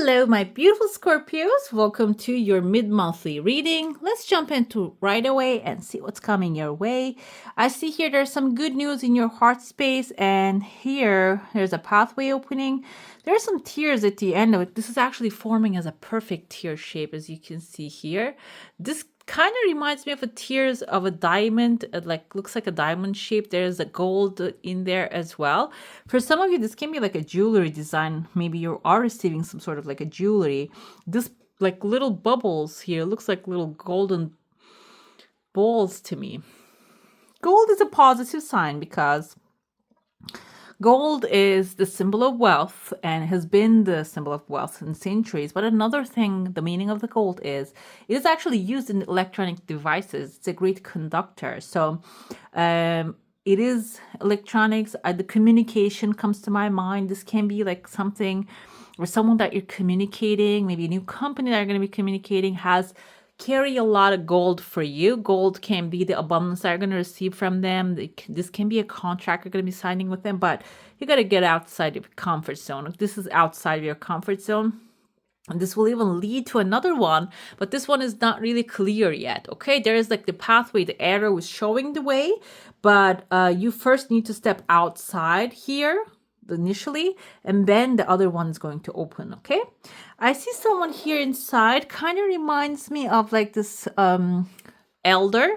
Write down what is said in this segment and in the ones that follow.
Hello, my beautiful Scorpios. Welcome to your mid-monthly reading. Let's jump into right away and see what's coming your way. I see here there's some good news in your heart space, and here there's a pathway opening. There are some tears at the end of it. This is actually forming as a perfect tear shape, as you can see here. This kind of reminds me of the tears of a diamond. It looks like a diamond shape. There's a gold in there as well. For some of you, this can be like a jewelry design. Maybe you are receiving some sort of like a jewelry. This like little bubbles here looks like little golden balls to me. Gold is a positive sign because gold is the symbol of wealth and has been the symbol of wealth in centuries. But another thing, the meaning of the gold is it is actually used in electronic devices. It's a great conductor. So it is electronics. The communication comes to my mind. This can be like something or someone that you're communicating, maybe a new company that you're going to be communicating carry a lot of gold for you. Gold can be the abundance that you're going to receive from them. This can be a contract you're going to be signing with them, but you got to get outside of your comfort zone. If this is outside of your comfort zone, and this will even lead to another one, but this one is not really clear yet. Okay, there is like the pathway, the arrow is showing the way, but you first need to step outside here initially, and then the other one is going to open. Okay, I see someone here inside, kind of reminds me of like this elder.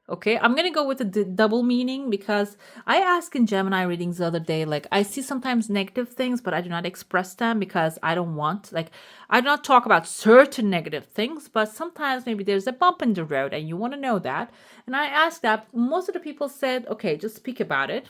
Okay, I'm going to go with the double meaning because I asked in Gemini readings the other day, like I see sometimes negative things, but I do not express them because I don't want, like, I do not talk about certain negative things, but sometimes maybe there's a bump in the road and you want to know that. And I asked that. Most of the people said, okay, just speak about it.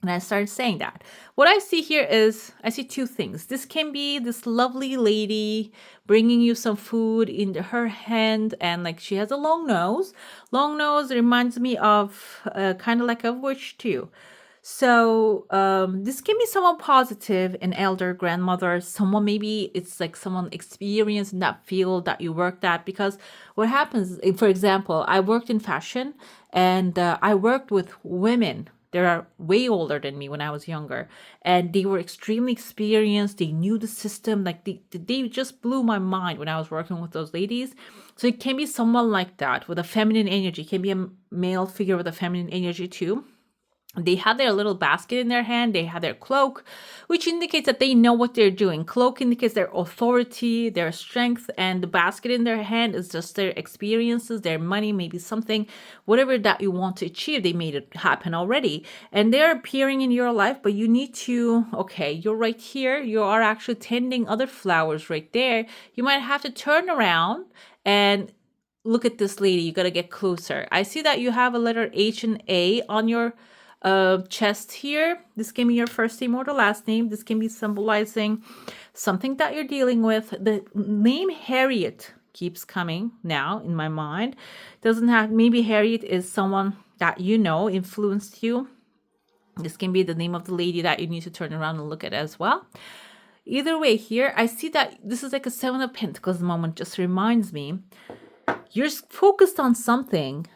And I started saying that. What I see here is, I see two things. This can be this lovely lady bringing you some food in her hand, and like she has a long nose. Long nose reminds me of kind of like a witch too. So this can be someone positive, an elder, grandmother, someone maybe it's like someone experienced in that field that you worked at. Because what happens, for example, I worked in fashion and I worked with women. They are way older than me when I was younger, and they were extremely experienced. They knew the system. Like they just blew my mind when I was working with those ladies. So it can be someone like that with a feminine energy. It can be a male figure with a feminine energy too. They had their little basket in their hand. They had their cloak, which indicates that they know what they're doing. Cloak indicates their authority, their strength, and the basket in their hand is just their experiences, their money, maybe something, whatever that you want to achieve. They made it happen already. And they're appearing in your life, but you need to, okay, you're right here. You are actually tending other flowers right there. You might have to turn around and look at this lady. You got to get closer. I see that you have a letter H and A on your chest here. This can be your first name or the last name. This can be symbolizing something that you're dealing with. The name Harriet keeps coming now in my mind. Doesn't have, maybe Harriet is someone that you know influenced you. This can be the name of the lady that you need to turn around and look at as well. Either way here, I see that this is like a Seven of Pentacles moment. Just reminds me you're focused on something.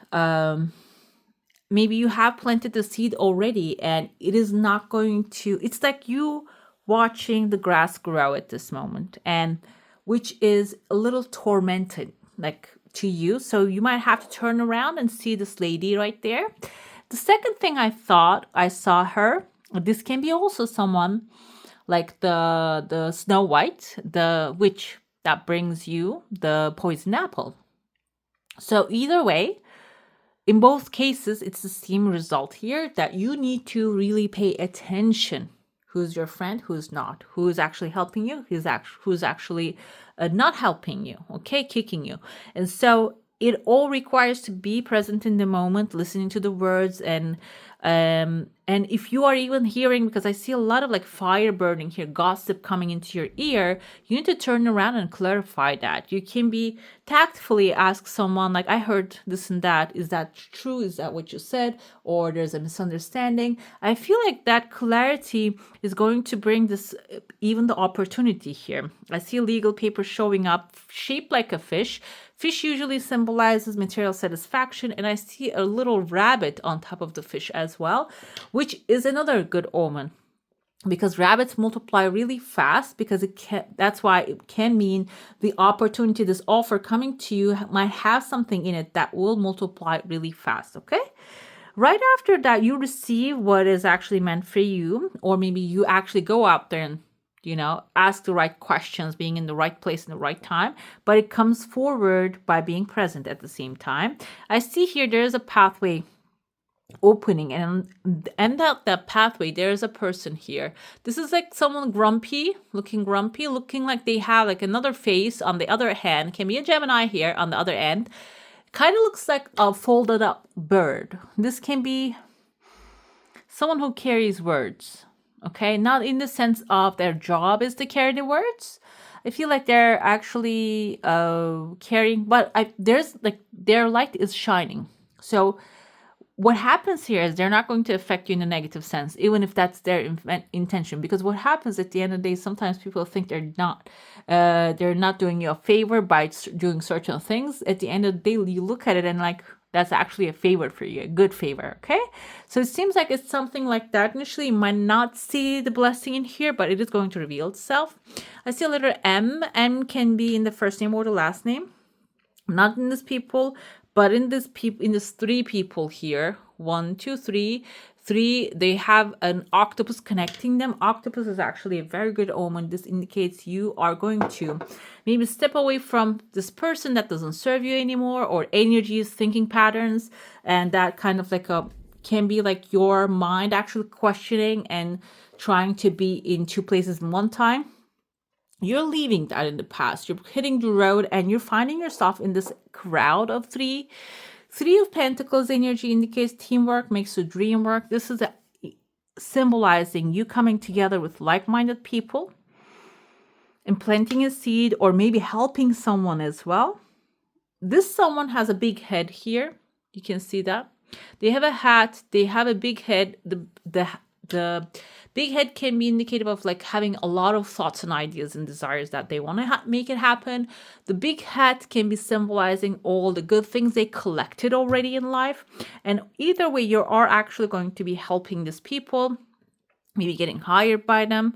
Maybe you have planted the seed already and it is not going to, it's like you watching the grass grow at this moment, and which is a little tormented like to you. So you might have to turn around and see this lady right there. The second thing I thought I saw her, this can be also someone like the Snow White, the witch that brings you the poison apple. So either way, in both cases, it's the same result here, that you need to really pay attention. Who's your friend, who's not, who's actually helping you, who's actually not helping you, okay, kicking you. And so it all requires to be present in the moment, listening to the words, and if you are even hearing, because I see a lot of like fire burning here, gossip coming into your ear, you need to turn around and clarify that. You can be tactfully ask someone like, I heard this and that. Is that true? Is that what you said? Or there's a misunderstanding. I feel like that clarity is going to bring this, even the opportunity here. I see legal paper showing up shaped like a fish. Fish usually symbolizes material satisfaction, and I see a little rabbit on top of the fish as well, which is another good omen. because rabbits multiply really fast, because that's why it can mean the opportunity, this offer coming to you might have something in it that will multiply really fast. Okay, right after that you receive what is actually meant for you, or maybe you actually go out there and ask the right questions, being in the right place in the right time, but it comes forward by being present at the same time. I see here there is a pathway opening, and that pathway there is a person here. This is like someone grumpy, looking like they have like another face on the other hand. Can be a Gemini here on the other end. Kind of looks like a folded up bird. This can be someone who carries words. Okay, not in the sense of their job is to carry the words. I feel like they're actually carrying, but there's like their light is shining. So what happens here is they're not going to affect you in a negative sense, even if that's their intention. Because what happens at the end of the day, sometimes people think they're not doing you a favor by doing certain things. At the end of the day, you look at it and like, that's actually a favor for you, a good favor. Okay, so it seems like it's something like that. Initially, you might not see the blessing in here, but it is going to reveal itself. I see a letter M. M can be in the first name or the last name. Not in this people, but in this three people here. 1, 2, 3. 3, they have an octopus connecting them. Octopus is actually a very good omen. This indicates you are going to maybe step away from this person that doesn't serve you anymore, or energies, thinking patterns, and that kind of like can be like your mind actually questioning and trying to be in two places in one time. You're leaving that in the past. You're hitting the road and you're finding yourself in this crowd of 3. 3 of Pentacles energy indicates teamwork makes the dream work. This is symbolizing you coming together with like-minded people and planting a seed, or maybe helping someone as well. This someone has a big head here. You can see that. They have a hat. They have a big head. The big head can be indicative of like having a lot of thoughts and ideas and desires that they want to make it happen. The big hat can be symbolizing all the good things they collected already in life. And either way, you are actually going to be helping these people, maybe getting hired by them.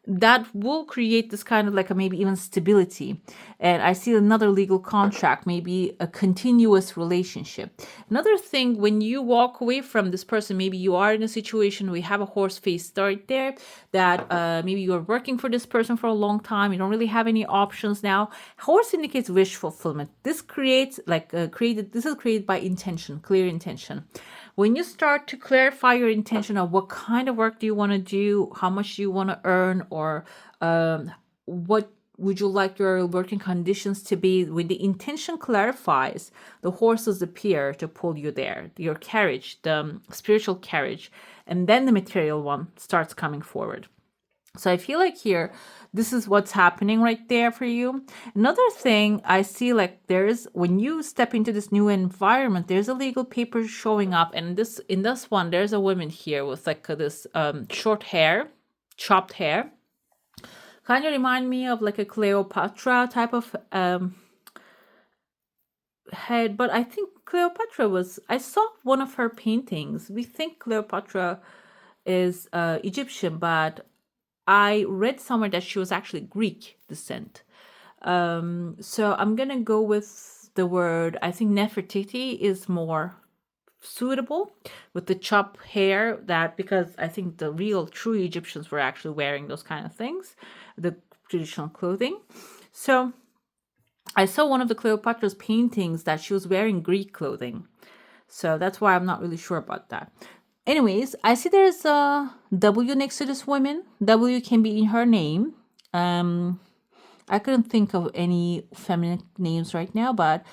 That will create this kind of like a maybe even stability. And I see another legal contract, maybe a continuous relationship. Another thing, when you walk away from this person, maybe you are in a situation, we have a horse face right there, that maybe you are working for this person for a long time, you don't really have any options now. Horse indicates wish fulfillment. This creates like this is created by intention, clear intention. When you start to clarify your intention of what kind of work do you want to do, how much do you want to earn, or what would you like your working conditions to be, when the intention clarifies, the horses appear to pull you there, your carriage, the spiritual carriage, and then the material one starts coming forward. So I feel like here, this is what's happening right there for you. Another thing I see, like when you step into this new environment, there's a legal paper showing up. And in this one, there's a woman here with like this short hair, chopped hair. Kind of remind me of like a Cleopatra type of head. But I think Cleopatra I saw one of her paintings. We think Cleopatra is Egyptian, but I read somewhere that she was actually Greek descent. So I'm going to go with the word, I think Nefertiti is more suitable with the chopped hair, because I think the real true Egyptians were actually wearing those kind of things, the traditional clothing. So I saw one of the Cleopatra's paintings that she was wearing Greek clothing. So that's why I'm not really sure about that. Anyways, I see there's a W next to this woman. W can be in her name. I couldn't think of any feminine names right now, but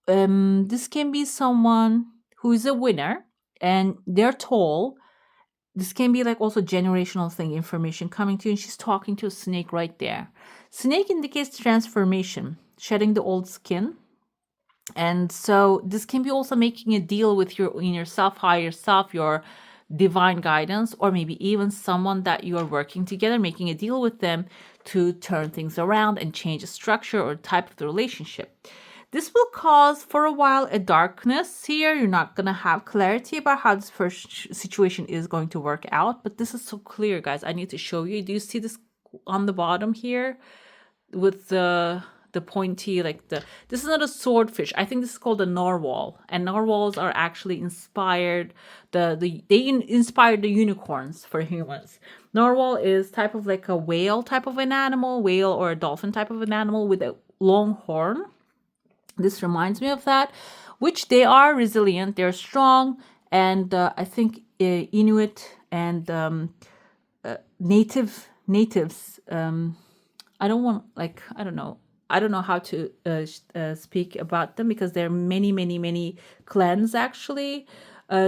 this can be someone who is a winner and they're tall. This can be like also generational thing, information coming to you, and she's talking to a snake right there. Snake indicates transformation, shedding the old skin. And so this can be also making a deal with your inner self, higher self, your divine guidance, or maybe even someone that you are working together, making a deal with them to turn things around and change the structure or type of the relationship. This will cause for a while a darkness here. You're not going to have clarity about how this first situation is going to work out. But this is so clear, guys. I need to show you. Do you see this on the bottom here with the pointy, like this is not a swordfish. I think this is called a narwhal, and narwhals are actually inspired. Inspired the unicorns for humans. Narwhal is type of like a whale type of an animal, whale or a dolphin type of an animal with a long horn. This reminds me of that, which they are resilient, they're strong, and I think Inuit and natives. I don't know how to speak about them because there are many clans actually.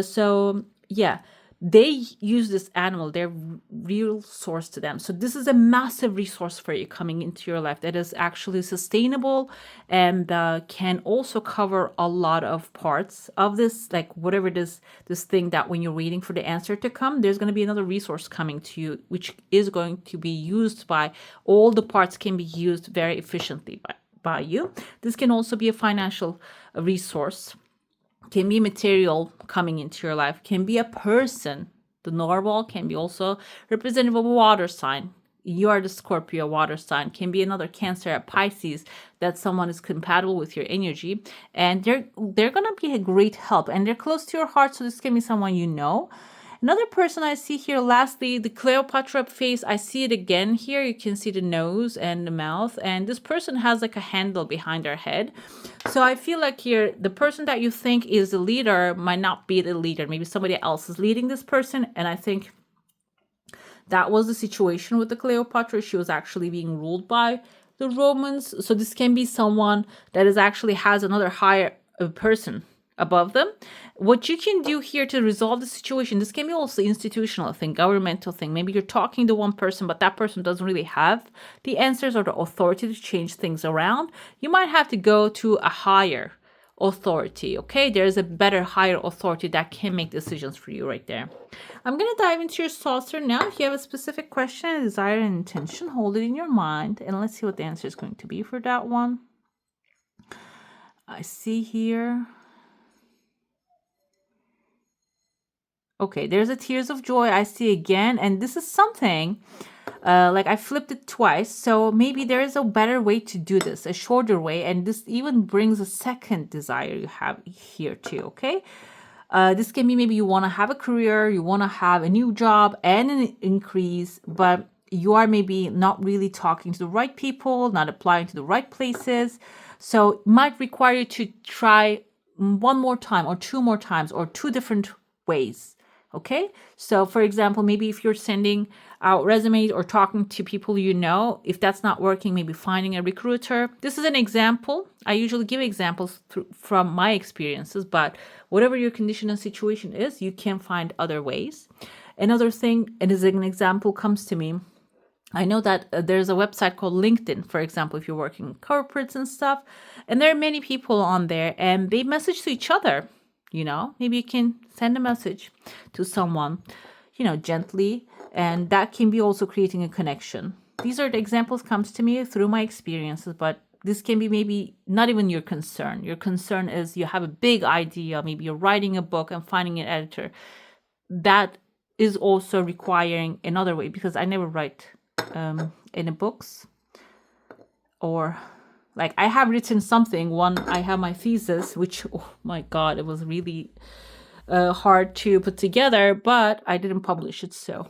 So yeah, they use this animal. They're real source to them. So this is a massive resource for you coming into your life that is actually sustainable and can also cover a lot of parts of this, like whatever this thing that when you're waiting for the answer to come, there's going to be another resource coming to you, which is going to be used by all the parts can be used very efficiently by you. This can also be a financial resource, can be material coming into your life, can be a person. The narwhal can be also representative of a water sign. You are the Scorpio water sign, can be another Cancer, a Pisces, that someone is compatible with your energy, and they're gonna be a great help, and they're close to your heart. So this can be someone you know. Another person I see here, lastly, the Cleopatra face. I see it again here. You can see the nose and the mouth. And this person has like a handle behind their head. So I feel like here, the person that you think is the leader might not be the leader. Maybe somebody else is leading this person. And I think that was the situation with the Cleopatra. She was actually being ruled by the Romans. So this can be someone that is actually has another higher person above them. What you can do here to resolve the situation, this can be also institutional thing, governmental thing. Maybe you're talking to one person, but that person doesn't really have the answers or the authority to change things around. You might have to go to a higher authority, okay? There's a better, higher authority that can make decisions for you right there. I'm going to dive into your saucer now. If you have a specific question, a desire, and intention, hold it in your mind, and let's see what the answer is going to be for that one. I see here. Okay, there's a tears of joy I see again, and this is something like I flipped it twice, so maybe there is a better way to do this, a shorter way, and this even brings a second desire you have here too, okay? This can be maybe you want to have a career, you want to have a new job and an increase, but you are maybe not really talking to the right people, not applying to the right places, so it might require you to try one more time or two more times or two different ways. Okay, so for example, maybe if you're sending out resumes or talking to people you know, if that's not working, maybe finding a recruiter. This is an example. I usually give examples from my experiences, but whatever your condition and situation is, you can find other ways. Another thing, and as an example comes to me, I know that there's a website called LinkedIn, for example, if you're working in corporates and stuff, and there are many people on there and they message to each other. You know, maybe you can send a message to someone, you know, gently, and that can be also creating a connection. These are the examples comes to me through my experiences, but this can be maybe not even your concern. Your concern is you have a big idea, maybe you're writing a book and finding an editor. That is also requiring another way, because I never write any books, or like I have written something. I have my thesis, which, oh my God, it was really hard to put together, but I didn't publish it. So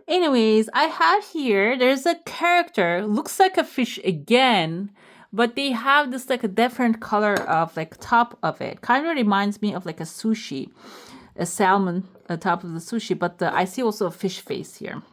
anyways, I have here, there's a character, looks like a fish again, but they have this like a different color of like top of it. Kind of reminds me of like a sushi, a salmon top of the sushi, but I see also a fish face here.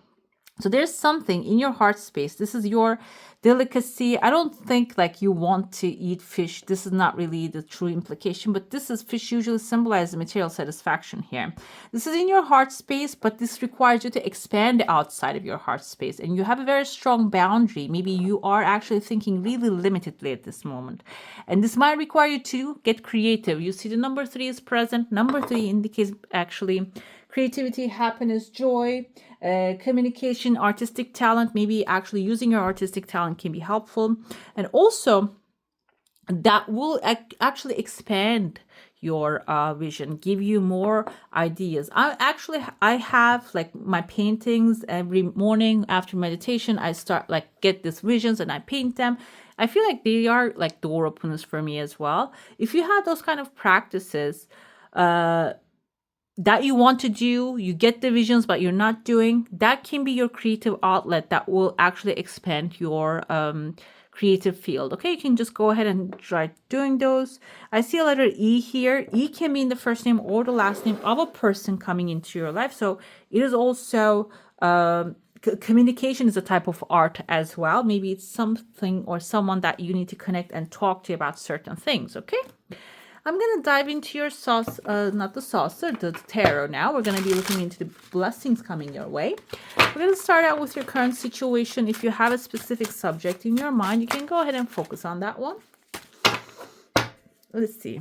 So there's something in your heart space. This is your delicacy. I don't think like you want to eat fish. This is not really the true implication, but this is fish usually symbolizes material satisfaction here. This is in your heart space, but this requires you to expand outside of your heart space. And you have a very strong boundary. Maybe you are actually thinking really limitedly at this moment. And this might require you to get creative. You see the number 3 is present. Number 3 indicates actually creativity, happiness, joy, communication, artistic talent. Maybe actually using your artistic talent can be helpful. And also, that will actually expand your vision, give you more ideas. I have like my paintings every morning after meditation. I start like get these visions and I paint them. I feel like they are like door openers for me as well. If you have those kind of practices that you want to do, you get the visions but you're not doing, that can be your creative outlet that will actually expand your creative field. Okay, you can just go ahead and try doing those. I see a letter E here. E can be in the first name or the last name of a person coming into your life. So it is also communication is a type of art as well. Maybe it's something or someone that you need to connect and talk to about certain things. Okay, I'm going to dive into your sauce, not the saucer, the tarot now. We're going to be looking into the blessings coming your way. We're going to start out with your current situation. If you have a specific subject in your mind, you can go ahead and focus on that one. Let's see.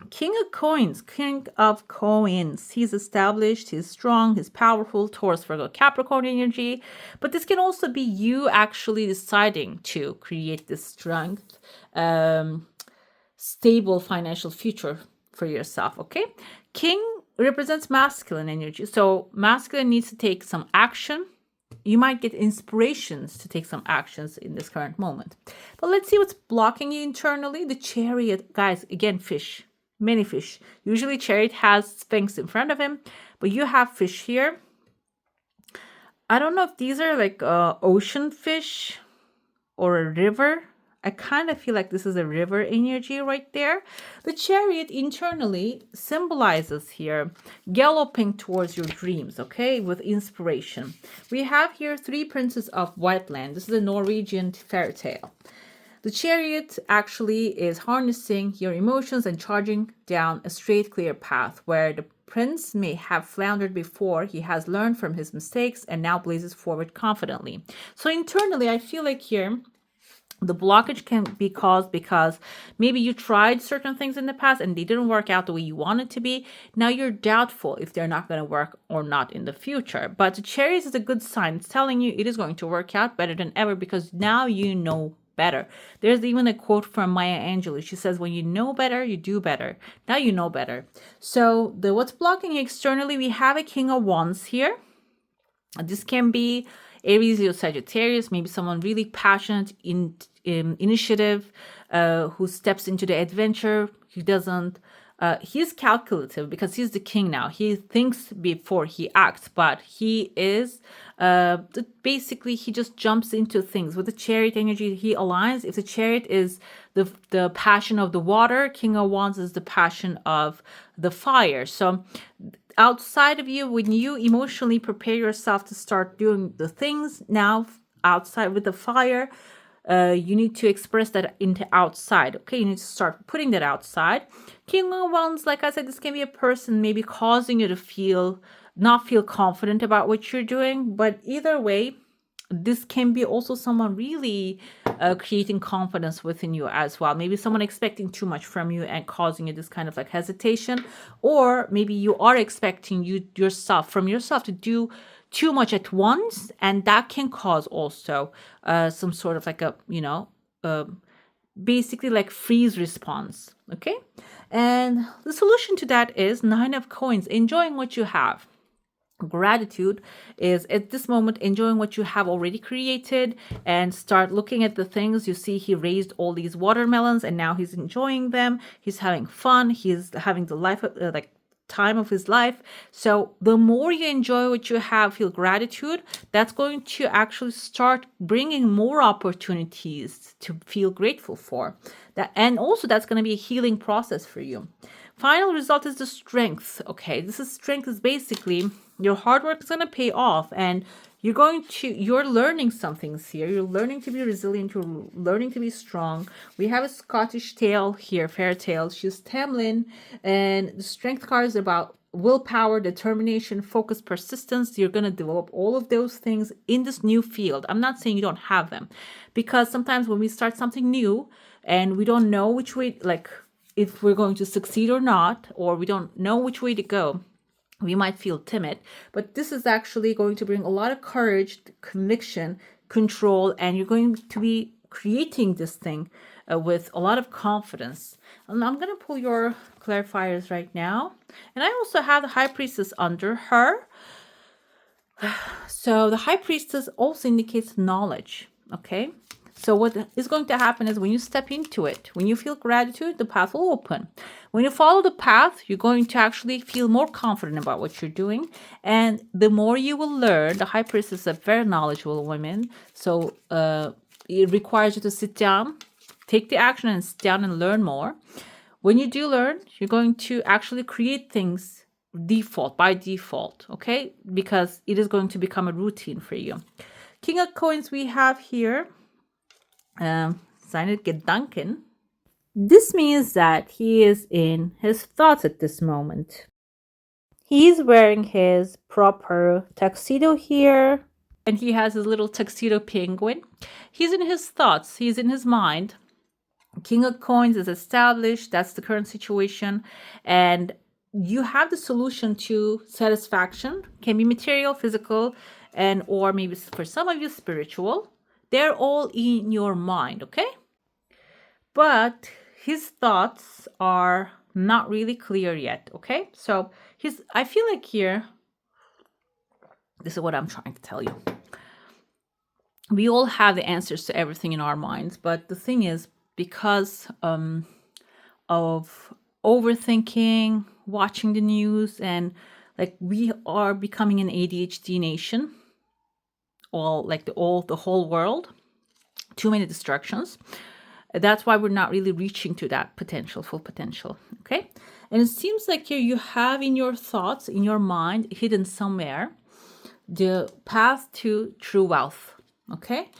King of Coins, King of Coins. He's established, he's strong, he's powerful, Taurus, Virgo, Capricorn energy. But this can also be you actually deciding to create this strength, stable financial future for yourself. Okay, King represents masculine energy, so masculine needs to take some action. You might get inspirations to take some actions in this current moment, but let's see what's blocking you internally. The Chariot, guys, again, fish, many fish. Usually Chariot has Sphinx in front of him, but you have fish here. I don't know if these are like ocean fish or a river. I kind of feel like this is a river energy right there. The Chariot internally symbolizes here galloping towards your dreams, okay, with inspiration. We have here 3 princes of Whiteland. This is a Norwegian fairy tale. The Chariot actually is harnessing your emotions and charging down a straight, clear path where the prince may have floundered before. He has learned from his mistakes and now blazes forward confidently. So internally, I feel like here, the blockage can be caused because maybe you tried certain things in the past and they didn't work out the way you wanted to be. Now you're doubtful if they're not going to work or not in the future. But the Cherries is a good sign. It's telling you it is going to work out better than ever because now you know better. There's even a quote from Maya Angelou. She says, when you know better, you do better. Now you know better. So what's blocking you externally, we have a King of Wands here. This can be Aries or Sagittarius, maybe someone really passionate in initiative, who steps into the adventure. He's calculative because he's the king now. He thinks before he acts, but he is basically he just jumps into things. With the Chariot energy, he aligns. If the Chariot is the passion of the water, King of Wands is the passion of the fire. So outside of you, when you emotionally prepare yourself to start doing the things now outside with the fire, you need to express that into outside. Okay, you need to start putting that outside. King of Wands, like I said, this can be a person maybe causing you to not feel confident about what you're doing. But either way, this can be also someone really creating confidence within you as well. Maybe someone expecting too much from you and causing you this kind of like hesitation, or maybe you are expecting yourself to do too much at once, and that can cause also some sort of like basically like freeze response. Okay, and the solution to that is 9 of Coins, enjoying what you have. Gratitude is at this moment enjoying what you have already created and start looking at the things you see. He raised all these watermelons and now he's enjoying them. He's having fun. He's having the life of time of his life. So the more you enjoy what you have, feel gratitude, that's going to actually start bringing more opportunities to feel grateful for that. And also that's going to be a healing process for you. Final result is the strength. Okay, strength is basically your hard work is going to pay off, and you're learning some things here. You're learning to be resilient. You're learning to be strong. We have a Scottish tale here, fairy tale. She's Tamlin, and the strength card is about willpower, determination, focus, persistence. You're going to develop all of those things in this new field. I'm not saying you don't have them, because sometimes when we start something new and we don't know which way, like if we're going to succeed or not, or we don't know which way to go, we might feel timid. But this is actually going to bring a lot of courage, conviction, control, and you're going to be creating this thing with a lot of confidence. And I'm going to pull your clarifiers right now. And I also have the High Priestess under her. So the High Priestess also indicates knowledge, okay? So what is going to happen is when you step into it, when you feel gratitude, the path will open. When you follow the path, you're going to actually feel more confident about what you're doing. And the more you will learn, the High Priestess is a very knowledgeable woman. So it requires you to sit down, take the action and sit down and learn more. When you do learn, you're going to actually create things by default, okay? Because it is going to become a routine for you. King of Coins we have here, seine Gedanken. This means that he is in his thoughts at this moment. He's wearing his proper tuxedo here, and he has his little tuxedo penguin. He's in his thoughts, he's in his mind. King of Coins is established. That's the current situation. And you have the solution to satisfaction. Can be material, physical, and or maybe for some of you spiritual. They're all in your mind, okay? But his thoughts are not really clear yet, okay? So I feel like here, this is what I'm trying to tell you. We all have the answers to everything in our minds, but the thing is, because of overthinking, watching the news, and like we are becoming an ADHD nation, the whole world, too many distractions. That's why we're not really reaching to that full potential. Okay, and it seems like here you have in your thoughts, in your mind, hidden somewhere, the path to true wealth. Okay.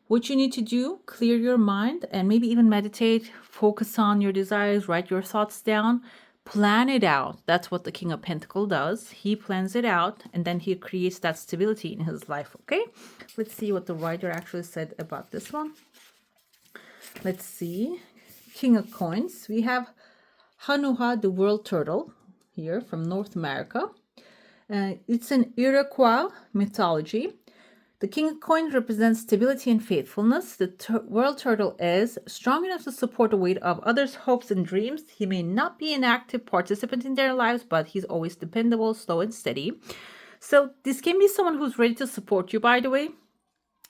What you need to do, clear your mind and maybe even meditate, focus on your desires, write your thoughts down, plan it out. That's what the King of Pentacles does. He plans it out and then he creates that stability in his life, okay? Let's see what the writer actually said about this one. Let's see. King of Coins. We have Hanuha, the world turtle, here from North America. It's an Iroquois mythology. The King of Coins represents stability and faithfulness. The world turtle is strong enough to support the weight of others' hopes and dreams. He may not be an active participant in their lives, but he's always dependable, slow, and steady. So this can be someone who's ready to support you, by the way.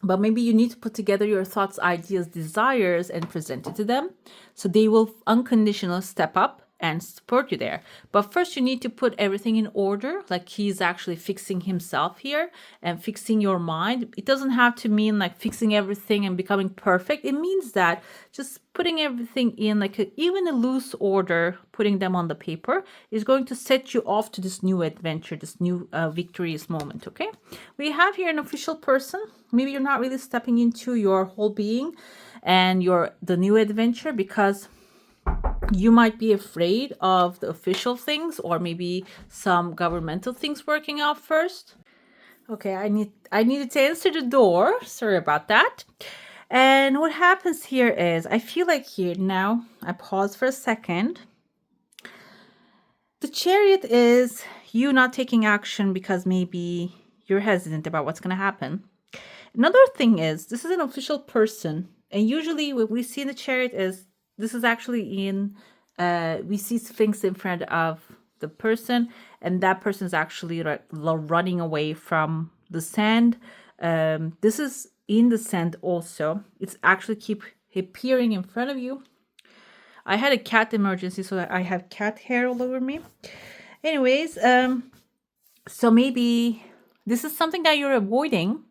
But maybe you need to put together your thoughts, ideas, desires, and present it to them. So they will unconditionally step up and support you there. But first you need to put everything in order, like he's actually fixing himself here and fixing your mind. It doesn't have to mean like fixing everything and becoming perfect. It means that just putting everything in even a loose order, putting them on the paper is going to set you off to this new adventure, this new victorious moment, okay? We have here an official person. Maybe you're not really stepping into your whole being and the new adventure because you might be afraid of the official things or maybe some governmental things working out first. Okay, I needed to answer the door. Sorry about that. And what happens here is, I feel like here now, I pause for a second. The Chariot is you not taking action because maybe you're hesitant about what's going to happen. Another thing is, this is an official person. And usually what we see in the Chariot is, this is actually we see things in front of the person, and that person is actually running away from the sand. This is in the sand also. It's actually keep appearing in front of you. I had a cat emergency, so I have cat hair all over me. Anyways, so maybe this is something that you're avoiding.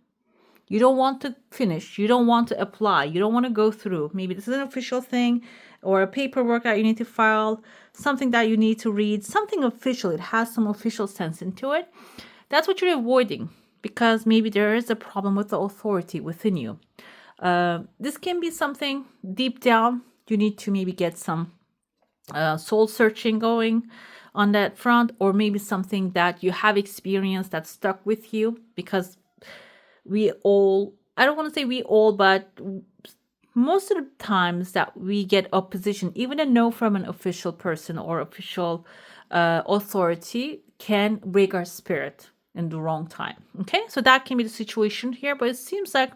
You don't want to finish. You don't want to apply. You don't want to go through. Maybe this is an official thing or a paperwork that you need to file, something that you need to read, something official. It has some official sense into it. That's what you're avoiding because maybe there is a problem with the authority within you. This can be something deep down. You need to maybe get some soul searching going on that front, or maybe something that you have experienced that stuck with you because we all, I don't want to say we all, but most of the times that we get opposition, even a no from an official person or official authority can break our spirit in the wrong time. Okay, so that can be the situation here, but it seems like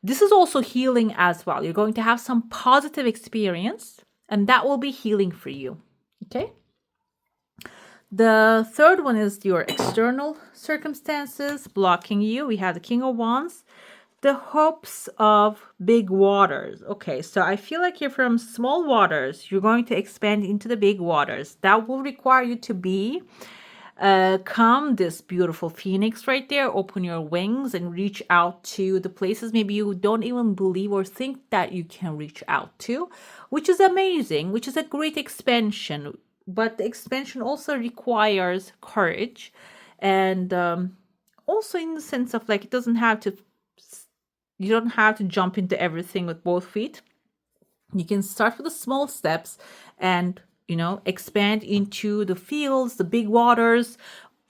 This is also healing as well. You're going to have some positive experience, and that will be healing for you. Okay. The third one is your external circumstances blocking you. We have the King of Wands. The hopes of big waters. Okay, so I feel like you're from small waters. You're going to expand into the big waters. That will require you to be come this beautiful phoenix right there, open your wings and reach out to the places maybe you don't even believe or think that you can reach out to, which is amazing, which is a great expansion. But the expansion also requires courage, and also in the sense of like, it doesn't have to, you don't have to jump into everything with both feet. You can start with the small steps and, you know, expand into the fields, the big waters,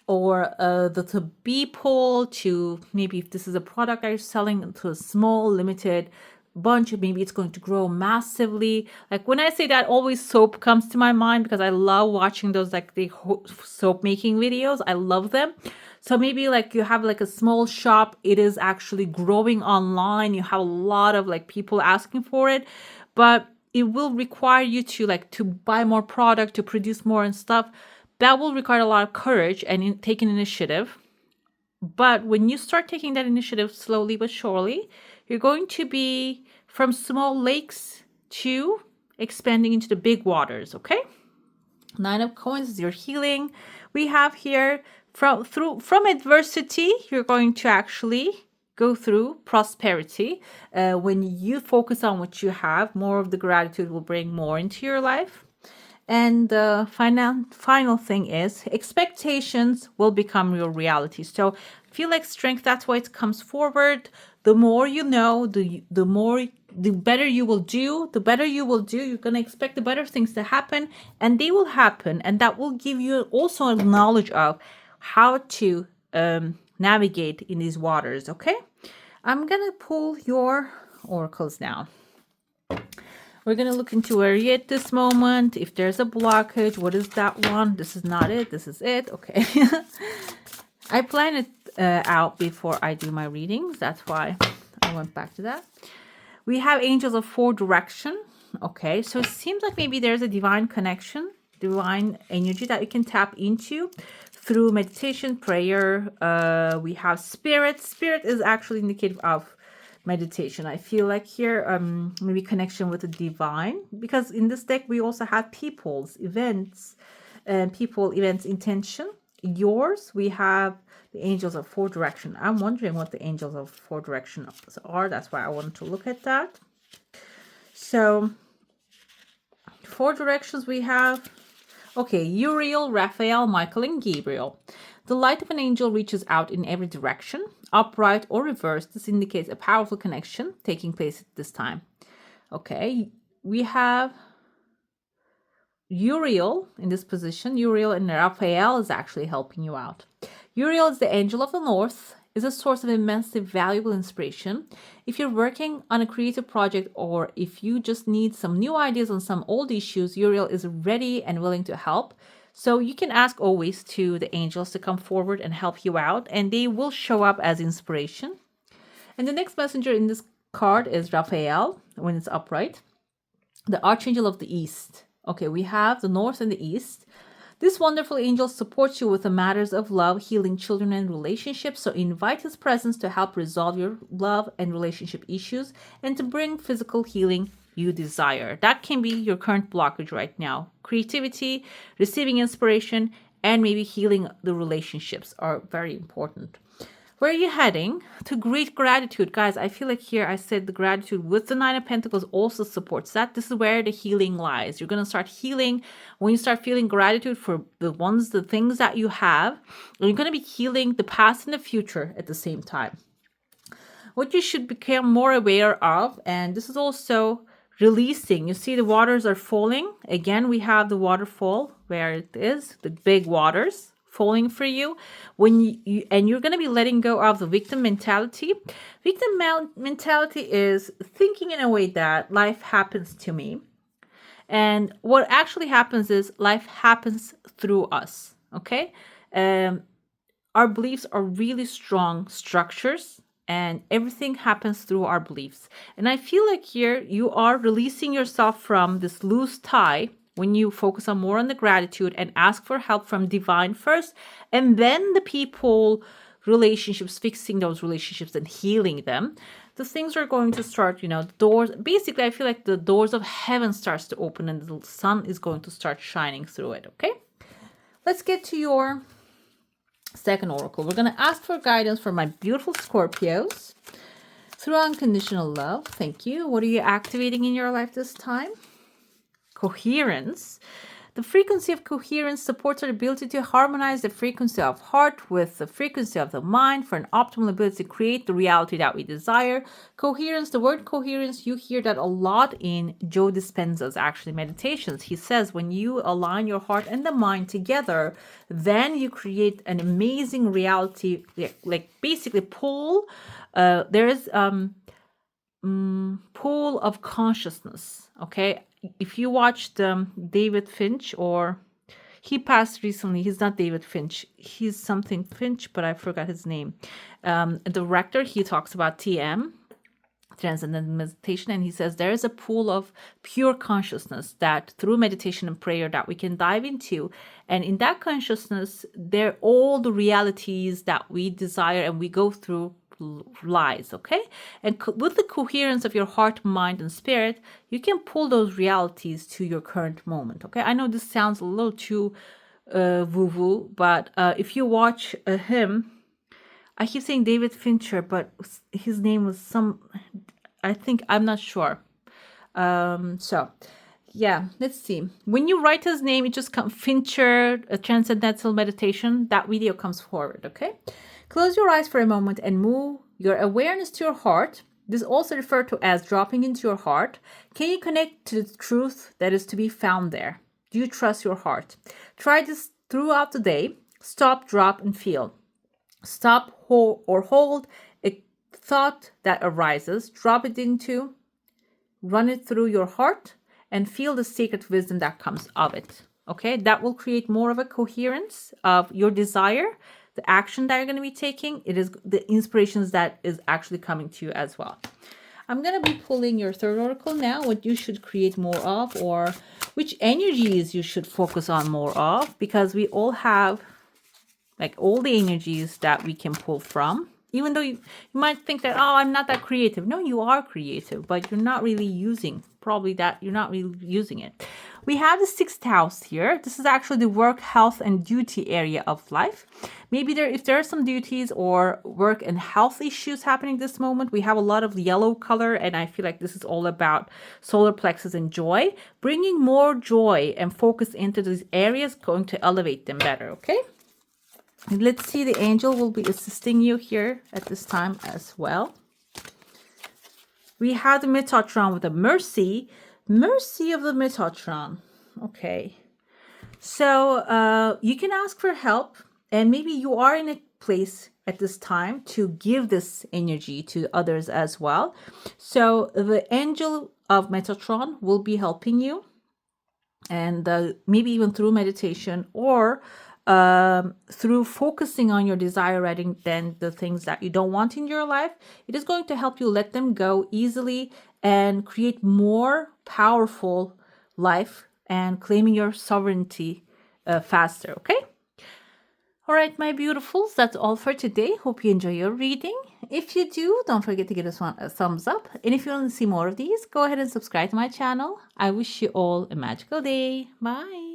or the bee pool, to maybe if this is a product that you're selling to a small limited bunch, maybe it's going to grow massively. Like when I say that, always soap comes to my mind because I love watching those like the soap making videos. I love them. So maybe like you have like a small shop, it is actually growing online, you have a lot of like people asking for it, but it will require you to like to buy more product, to produce more and stuff. That will require a lot of courage and taking initiative. But when you start taking that initiative slowly but surely, you're going to be from small lakes to expanding into the big waters, okay? Nine of Coins is your healing. We have here from adversity, you're going to actually go through prosperity. When you focus on what you have, more of the gratitude will bring more into your life. And the final thing is expectations will become your reality. So feel like strength, that's why it comes forward. The more you know, the better you will do. The better you will do, you're going to expect the better things to happen, and they will happen. And that will give you also a knowledge of how to navigate in these waters. Okay, I'm going to pull your oracles now. We're going to look into where you're at this moment. If there's a blockage, what is that one? This is not it. This is it. Okay. I plan it out before I do my readings. That's why I went back to that. We have angels of 4 direction. Okay. So it seems like maybe there's a divine connection, divine energy that you can tap into through meditation, prayer. We have spirit. Spirit is actually indicative of meditation. I feel like here maybe connection with the divine, because in this deck we also have people's events and people events intention. Yours, we have the angels of 4 direction. I'm wondering what the angels of 4 direction are. That's why I wanted to look at that. So 4 directions we have, okay, Uriel, Raphael, Michael, and Gabriel. The light of an angel reaches out in every direction, upright or reversed. This indicates a powerful connection taking place at this time. Okay, we have Uriel in this position. Uriel and Raphael is actually helping you out. Uriel is the angel of the north, is a source of immensely valuable inspiration. If you're working on a creative project, or if you just need some new ideas on some old issues, Uriel is ready and willing to help. So you can ask always to the angels to come forward and help you out, and they will show up as inspiration. And the next messenger in this card is Raphael when it's upright, the archangel of the east. Okay, we have the north and the east. This wonderful angel supports you with the matters of love, healing, children, and relationships. So invite his presence to help resolve your love and relationship issues and to bring physical healing you desire. That can be your current blockage right now. Creativity, receiving inspiration, and maybe healing the relationships are very important. Where are you heading? To great gratitude. Guys, I feel like here I said the gratitude with the 9 of Pentacles also supports that. This is where the healing lies. You're going to start healing when you start feeling gratitude for the things that you have. And you're going to be healing the past and the future at the same time. What you should become more aware of, and this is also releasing. You see the waters are falling. Again, we have the waterfall where it is, the big waters falling for you. When you're going to be letting go of the victim mentality. Victim mentality is thinking in a way that life happens to me. And what actually happens is life happens through us. Okay? Our beliefs are really strong structures and everything happens through our beliefs. And I feel like here you are releasing yourself from this loose tie when you focus on more on the gratitude and ask for help from divine first, and then the people, relationships, fixing those relationships and healing them. The things are going to start, the doors. Basically, I feel like the doors of heaven starts to open and the sun is going to start shining through it. Okay, let's get to your second oracle. We're going to ask for guidance for my beautiful Scorpios through unconditional love. Thank you. What are you activating in your life this time? Coherence. The frequency of coherence supports our ability to harmonize the frequency of heart with the frequency of the mind for an optimal ability to create the reality that we desire. Coherence, the word coherence, you hear that a lot in Joe Dispenza's actually meditations. He says when you align your heart and the mind together, then you create an amazing reality, like basically pull. There is pool of consciousness. Okay, if you watched David Finch, or he passed recently, he's not David Finch, he's something Finch, but I forgot his name. The director, he talks about TM, transcendental meditation, and he says there is a pool of pure consciousness that through meditation and prayer that we can dive into, and in that consciousness there all the realities that we desire and we go through lies. Okay, and with the coherence of your heart, mind, and spirit, you can pull those realities to your current moment. Okay, I know this sounds a little too woo-woo, but if you watch him, I keep saying David Fincher, but his name was I'm not sure. So yeah, let's see. When you write his name, it just comes Fincher, a transcendental meditation. That video comes forward. Okay. Close your eyes for a moment and move your awareness to your heart. This is also referred to as dropping into your heart. Can you connect to the truth that is to be found there? Do you trust your heart? Try this throughout the day. Stop, drop, and feel. Stop or hold a thought that arises. Drop it into, run it through your heart, and feel the sacred wisdom that comes of it. Okay, that will create more of a coherence of your desire, the action that you're going to be taking. It is the inspirations that is actually coming to you as well. I'm going to be pulling your third oracle now, what you should create more of, or which energies you should focus on more of, because we all have like all the energies that we can pull from. Even though you might think that, oh, I'm not that creative. No, you are creative, but you're not really using, you're not really using it. We have the sixth house here. This is actually the work, health, and duty area of life. Maybe if there are some duties or work and health issues happening this moment, we have a lot of yellow color, and I feel like this is all about solar plexus and joy. Bringing more joy and focus into these areas going to elevate them better, okay? And let's see, the angel will be assisting you here at this time as well. We have the Metatron with the mercy of the Metatron. Okay. So you can ask for help, and maybe you are in a place at this time to give this energy to others as well. So the angel of Metatron will be helping you, and maybe even through meditation or through focusing on your desire rather than the things that you don't want in your life. It is going to help you let them go easily and create more powerful life and claiming your sovereignty faster. Okay. All right, my beautifuls, that's all for today. Hope you enjoy your reading. If you do, don't forget to give us a thumbs up. And if you want to see more of these, go ahead and subscribe to my channel. I wish you all a magical day. Bye.